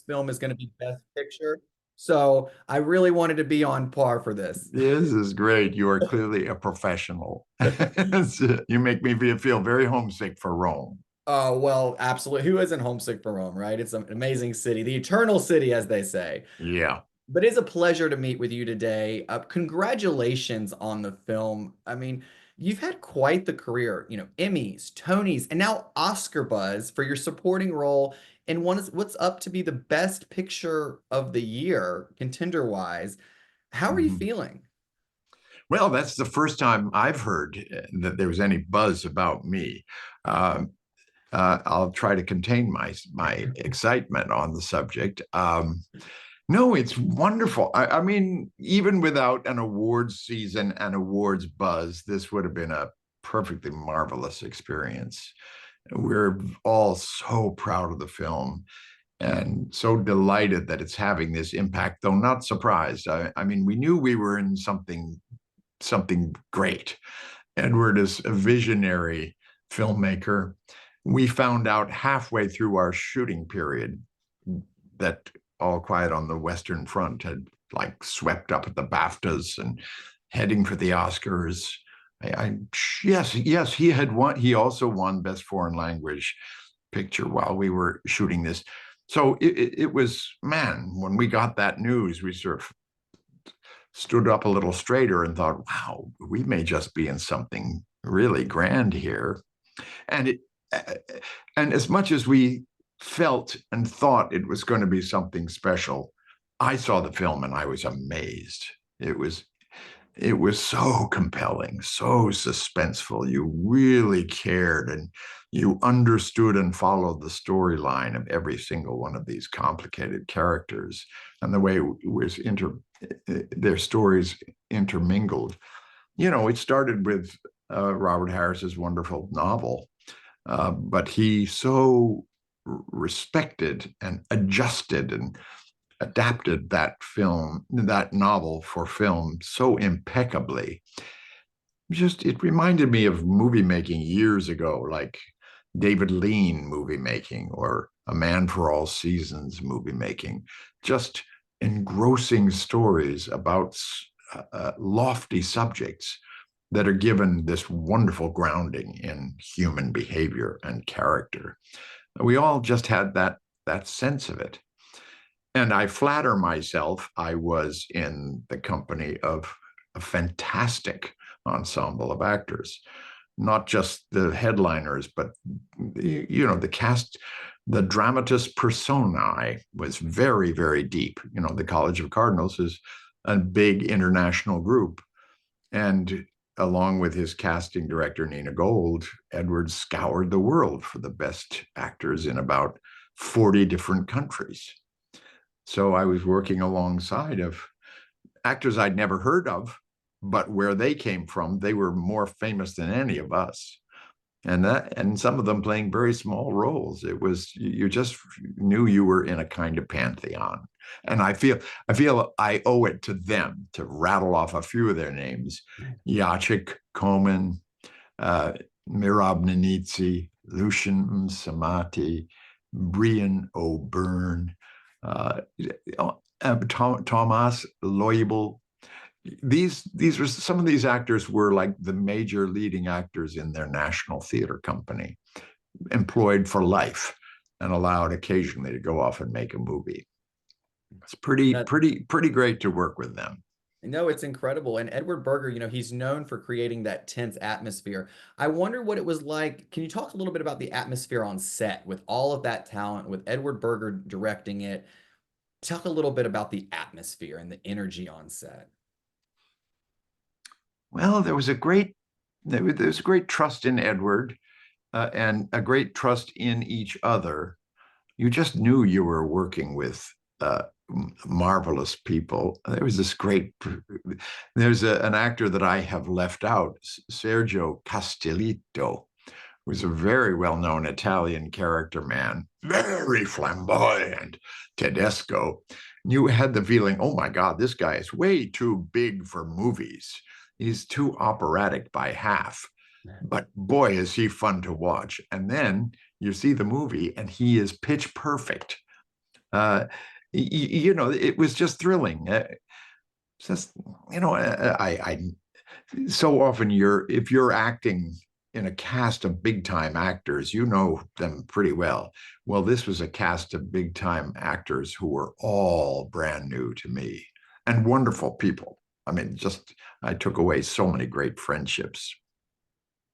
film is going to be Best Picture. So I really wanted to be on par for this. This is great. You are clearly a professional. You make me feel very homesick for Rome. Oh, well, absolutely. Who isn't homesick for Rome, right? It's an amazing city, the eternal city, as they say. Yeah. But it's a pleasure to meet with you today. Congratulations on the film. I mean, you've had quite the career, Emmys, Tonys, and now Oscar buzz for your supporting role in what's up to be the best picture of the year, contender-wise. How are you Mhm. feeling? Well, that's the first time I've heard that there was any buzz about me. Uh, I'll try to contain my excitement on the subject. No, it's wonderful. I mean, even without an awards season and awards buzz, this would have been a perfectly marvelous experience. We're all so proud of the film and so delighted that it's having this impact, though not surprised. I mean, we knew we were in something great. Edward is a visionary filmmaker. We found out halfway through our shooting period that All Quiet on the Western Front had like swept up at the BAFTAs and heading for the Oscars. Yes, he had won. He also won Best Foreign Language Picture while we were shooting this. So it was, man, when we got that news, we sort of stood up a little straighter and thought, wow, we may just be in something really grand here. And it, and as much as we felt and thought it was going to be something special, I saw the film and I was amazed. It was so compelling, so suspenseful. You really cared and you understood and followed the storyline of every single one of these complicated characters and the way it was their stories intermingled. It started with Robert Harris's wonderful novel, but he so respected and adjusted and adapted that novel for film so impeccably. It reminded me of movie making years ago, like David Lean movie making or A Man for All Seasons movie making. Just engrossing stories about lofty subjects that are given this wonderful grounding in human behavior and character. We all just had that sense of it. And I flatter myself I was in the company of a fantastic ensemble of actors, not just the headliners, but the cast. The dramatis personae was very, very deep. The College of Cardinals is a big international group. And along with his casting director, Nina Gold, Edward scoured the world for the best actors in about 40 different countries. So I was working alongside of actors I'd never heard of, but where they came from, they were more famous than any of us. And some of them playing very small roles. It was, you just knew you were in a kind of pantheon. And I feel I owe it to them to rattle off a few of their names: Jacek Koman, uh, Mirab Nanitsi, Lucian Samati, Brian O'Byrne, uh, Thomas Loibel. These were some of these actors were like the major leading actors in their national theater company, employed for life and allowed occasionally to go off and make a movie. It's That pretty great to work with them. No, it's incredible. And Edward Berger, he's known for creating that tense atmosphere. I wonder what it was like. Can you talk a little bit about the atmosphere on set with all of that talent, with Edward Berger directing it? Talk a little bit about the atmosphere and the energy on set. Well, there was a great trust in Edward, and a great trust in each other. You just knew you were working with marvelous people. There's an actor that I have left out, Sergio Castellitto, who's a very well-known Italian character man, very flamboyant, Tedesco. You had the feeling, oh my God, this guy is way too big for movies. He's too operatic by half. But boy, is he fun to watch. And then you see the movie and he is pitch perfect. Uh, it was just thrilling. Just I so often if you're acting in a cast of big time actors, you know them pretty well. Well, this was a cast of big time actors who were all brand new to me and wonderful people. I mean, just I took away so many great friendships.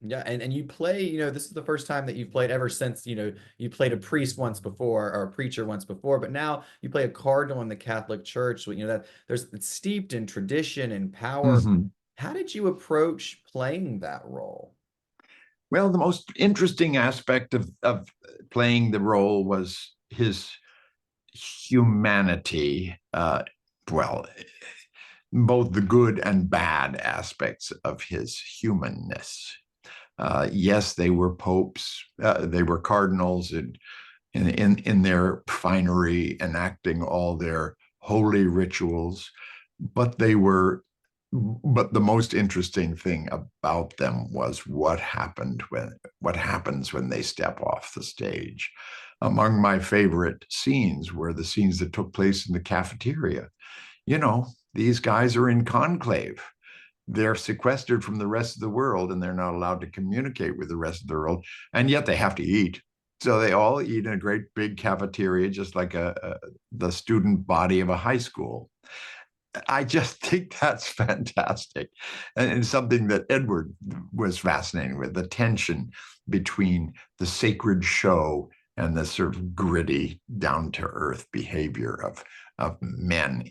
Yeah, and you play, this is the first time that you've played ever since, you played a priest once before or a preacher once before, but now you play a cardinal in the Catholic Church. So, that it's steeped in tradition and power. Mhm. How did you approach playing that role? Well, the most interesting aspect of playing the role was his humanity. Well, both the good and bad aspects of his humanness. Yes, they were popes, they were cardinals in their finery, enacting all their holy rituals, but they were. But the most interesting thing about them was what happens when they step off the stage. Among my favorite scenes were the scenes that took place in the cafeteria. You know, these guys are in conclave. They're sequestered from the rest of the world and they're not allowed to communicate with the rest of the world. And yet they have to eat. So they all eat in a great big cafeteria, just like the student body of a high school. I just think that's fantastic. And something that Edward was fascinating with the tension between the sacred show and the sort of gritty, down to earth behavior of men,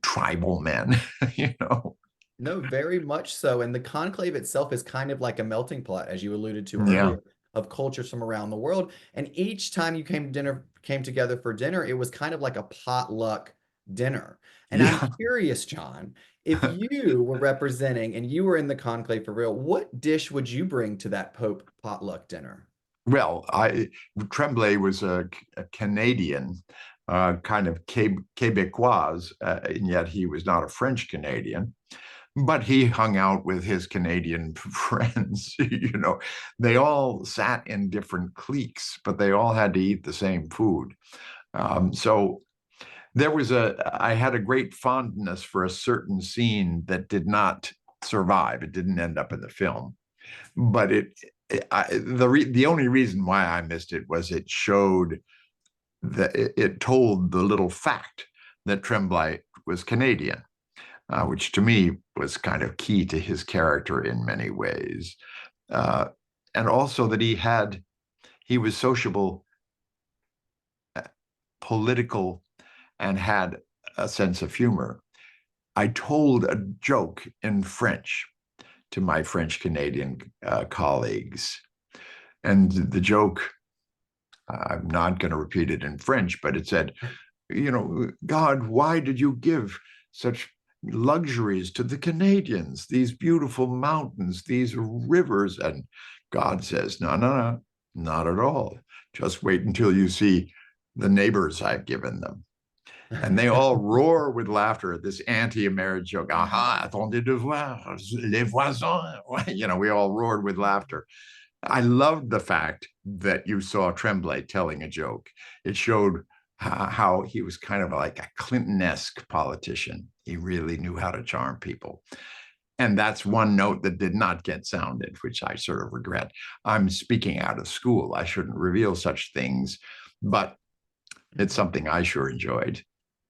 tribal men, you know. No, very much so. And the conclave itself is kind of like a melting pot, as you alluded to Yeah. earlier, of cultures from around the world. And each time you came together for dinner, it was kind of like a potluck dinner. And I'm Yeah. curious, John, if you were representing and you were in the conclave for real, what dish would you bring to that Pope potluck dinner? Well, Tremblay was a Canadian, kind of Quebecois, and yet he was not a French Canadian. But he hung out with his Canadian friends. They all sat in different cliques, but they all had to eat the same food. So I had a great fondness for a certain scene that did not survive. It didn't end up in the film, but the only reason why I missed it was it showed that it told the little fact that Tremblay was Canadian, which to me was kind of key to his character in many ways. Uh, and also that he was sociable, political, and had a sense of humor. I told a joke in French to my French Canadian colleagues. And the joke, I'm not going to repeat it in French, but it said, God, why did you give such luxuries to the Canadians, these beautiful mountains, these rivers? And God says, no, no, no, not at all. Just wait until you see the neighbors I've given them. And they all roar with laughter at this anti-American joke. Aha, attendez de voir, les voisins. We all roared with laughter. I loved the fact that you saw Tremblay telling a joke. It showed how he was kind of like a Clinton-esque politician. He really knew how to charm people. And that's one note that did not get sounded, which I sort of regret. I'm speaking out of school. I shouldn't reveal such things, but it's something I sure enjoyed.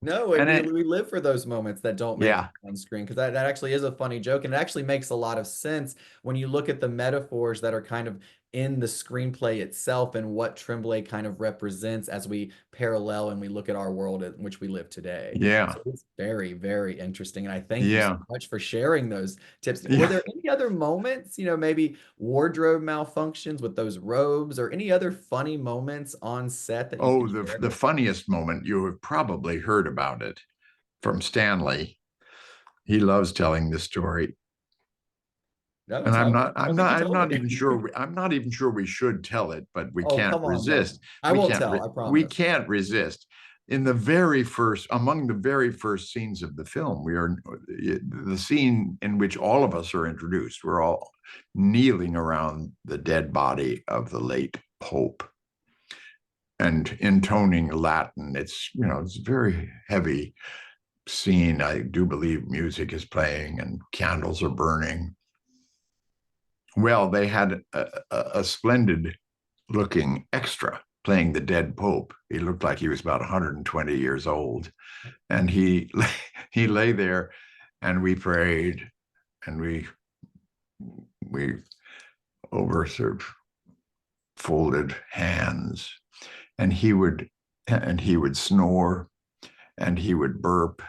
No, and And we live for those moments that don't make it yeah, on screen because that actually is a funny joke and it actually makes a lot of sense when you look at the metaphors that are kind of in the screenplay itself and what Tremblay kind of represents as we parallel and we look at our world in which we live today. yeah, So it's very, very interesting. And I thank you so yeah, much for sharing those tips. Were yeah. there any other moments, maybe wardrobe malfunctions with those robes or any other funny moments on set that you Oh, could the share? the funniest moment, you have probably heard about it from Stanley. He loves telling this story. No, And tell me. I don't think you told me. I'm not even sure we should tell it, but we Oh, can't come on, resist. man. I won't tell, I We promise. can't resist. Among the very first scenes of the film, we are the scene in which all of us are introduced. We're all kneeling around the dead body of the late Pope. and intoning Latin. It's, it's a very heavy scene. I do believe music is playing and candles are burning. Well, they had a splendid looking extra playing the dead Pope. He looked like he was about 120 years old. And he lay there, and we prayed, and we over sort of folded hands, and he would snore, and he would burp,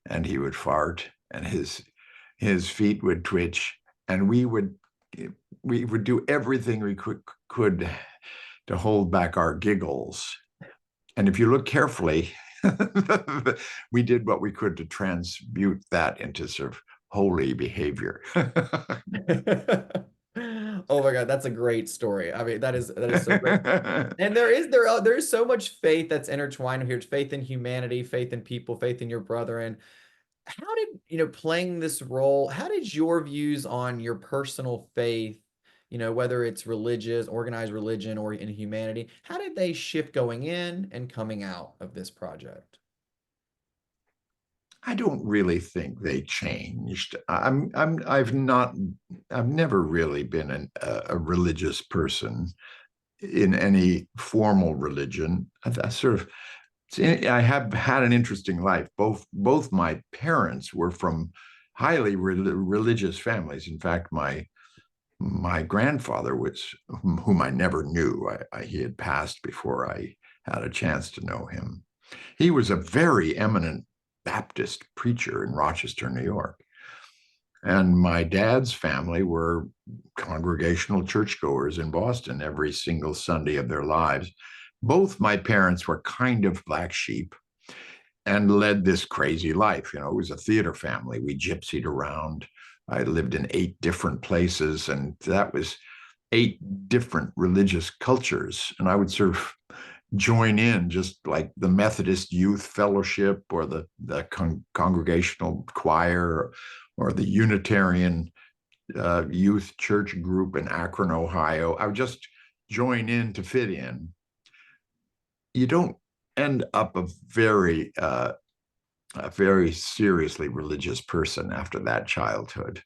and he would fart, and his feet would twitch, and we would do everything we could to hold back our giggles. And if you look carefully, we did what we could to transmute that into sort of holy behavior. Oh my God, that's a great story. I mean, that is so great. And there is so much faith that's intertwined here. It's faith in humanity, faith in people, faith in your brethren. How did, playing this role, how did your views on your personal faith, whether it's religious, organized religion, or in humanity, how did they shift going in and coming out of this project? I don't really think they changed. I've never really been a religious person in any formal religion. I have had an interesting life. Both my parents were from highly religious families. In fact, my grandfather whom I never knew. He had passed before I had a chance to know him. He was a very eminent Baptist preacher in Rochester, New York. And my dad's family were congregational churchgoers in Boston every single Sunday of their lives. Both my parents were kind of black sheep and led this crazy life. It was a theater family. We gypsied around. I lived in 8 different places, and that was 8 different religious cultures. And I would sort of join in, just like the Methodist Youth Fellowship or the congregational choir or the Unitarian Youth Church group in Akron, Ohio. I would just join in to fit in. You don't end up a very seriously religious person after that childhood,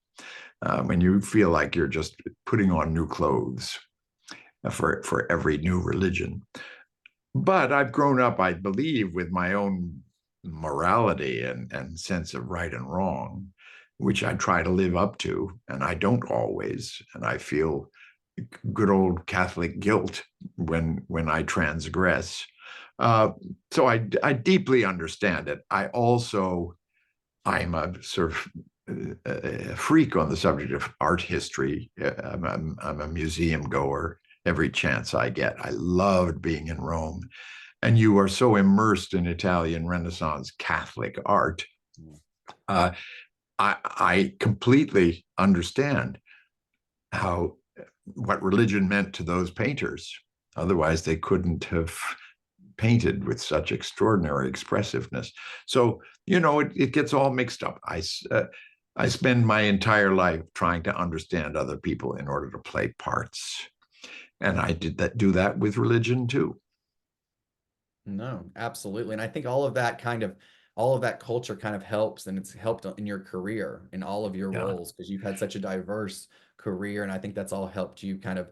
when you feel like you're just putting on new clothes for every new religion. But I've grown up, I believe, with my own morality and sense of right and wrong, which I try to live up to, and I don't always. And I feel good old Catholic guilt when I transgress. So I deeply understand it. I'm a sort of a freak on the subject of art history. I'm a museum goer every chance I get. I loved being in Rome. And you are so immersed in Italian Renaissance Catholic art. Uh, I completely understand what religion meant to those painters. Otherwise, they couldn't have painted with such extraordinary expressiveness. So, it gets all mixed up. I spend my entire life trying to understand other people in order to play parts. And I do that with religion too. No, absolutely. And I think all of that culture kind of helps, and it's helped in your career in all of your Yeah. roles because you've had such a diverse career. And I think that's all helped you kind of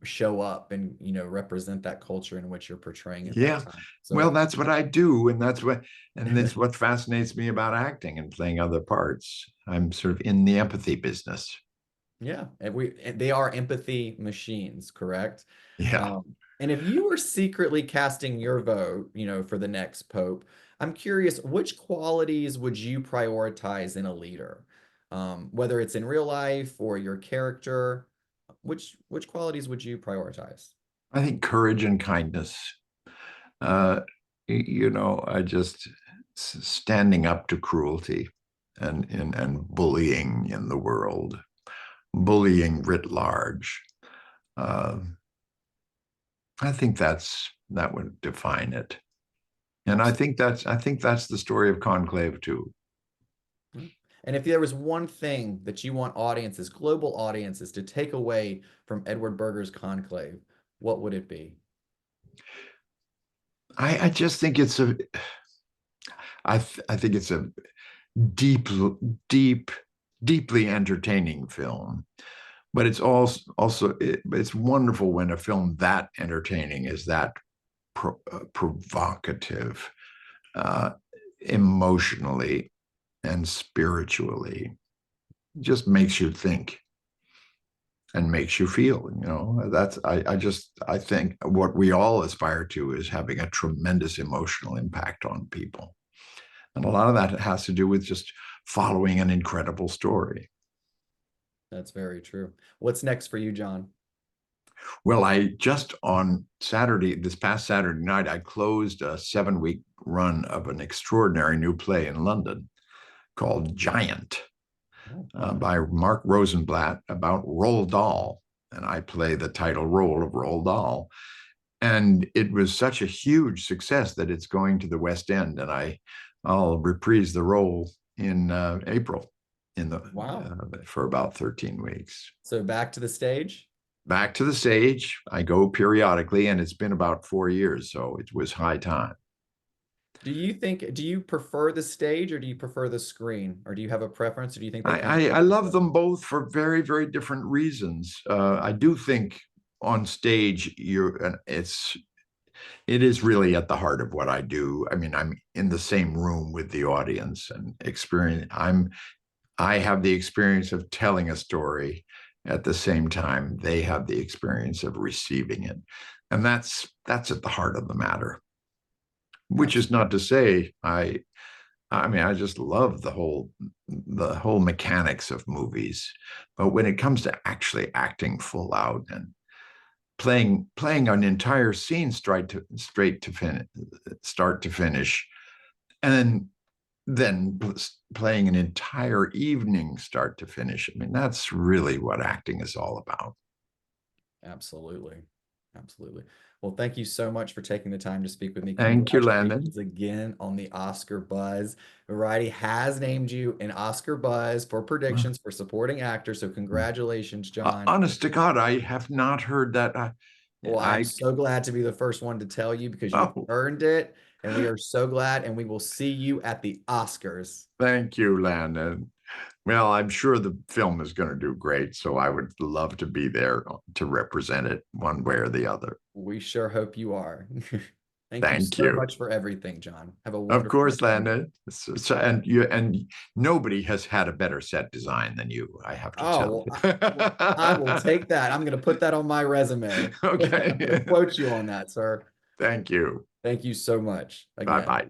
show up and, represent that culture in which you're portraying at that Yeah. time. Well, So, that's what I do. And that's what fascinates me about acting and playing other parts. I'm sort of in the empathy business. yeah, and they are empathy machines, correct? Yeah. And if you were secretly casting your vote, for the next pope, I'm curious, which qualities would you prioritize in a leader? Whether it's in real life or your character, which qualities would you prioritize? I think courage and kindness. Uh, I just standing up to cruelty and bullying in the world, bullying writ large. Uh, I think that would define it. And Absolutely. I think that's the story of Conclave too. And if there was one thing that you want audiences, global audiences, to take away from Edward Berger's Conclave, what would it be? I just think it's a I think it's a deep, deep, deeply entertaining film. But it's also it's wonderful when a film that entertaining is that provocative, uh, emotionally and spiritually. Just makes you think and makes you feel. That's I think what we all aspire to is having a tremendous emotional impact on people. And a lot of that has to do with just following an incredible story. That's very true. What's next for you, John? Well, I just on Saturday, this past Saturday night, I closed a 7-week run of an extraordinary new play in London called Giant, Oh, by Mark Rosenblatt, about Roald Dahl. And I play the title role of Roald Dahl. And it was such a huge success that it's going to the West End, and I'll reprise the role in April wow. for about 13 weeks. So back to the stage? Back to the stage. I go periodically, and it's been about 4 years, so it was high time. Do you prefer the stage or do you prefer the screen? Or do you have a preference or do you think they kind I of love them both for very, very different reasons. I do think on stage it is really at the heart of what I do. I mean, I'm in the same room with the audience and I have the experience of telling a story. At the same time, they have the experience of receiving it. And that's at the heart of the matter. Which is not to say I mean, I just love the whole mechanics of movies. But when it comes to actually acting full out and playing an entire scene straight to finish, start to finish, and then playing an entire evening start to finish. I mean, that's really what acting is all about. Absolutely. Absolutely. Well, thank you so much for taking the time to speak with me. Thank you, Landon. Congratulations again on the Oscar buzz. Variety has named you an Oscar buzz for predictions for supporting actor. So congratulations, John. Honest to God, I have not heard that. Well, I'm I so glad to be the first one to tell you because you've oh, earned it. And we are so glad. And we will see you at the Oscars. thank you, Landon. Well, I'm sure the film is going to do great, so I would love to be there to represent it one way or the other. We sure hope you are. Thank you Thank so you. much for everything, John. Have a Of wonderful course, rest of your day. Landon. And nobody has had a better set design than you, I have to tell Oh, well, I will you. take that. I'm going to put that on my resume. I'm going to Okay. quote you on that, sir. Thank you. Thank you so much Bye again. bye.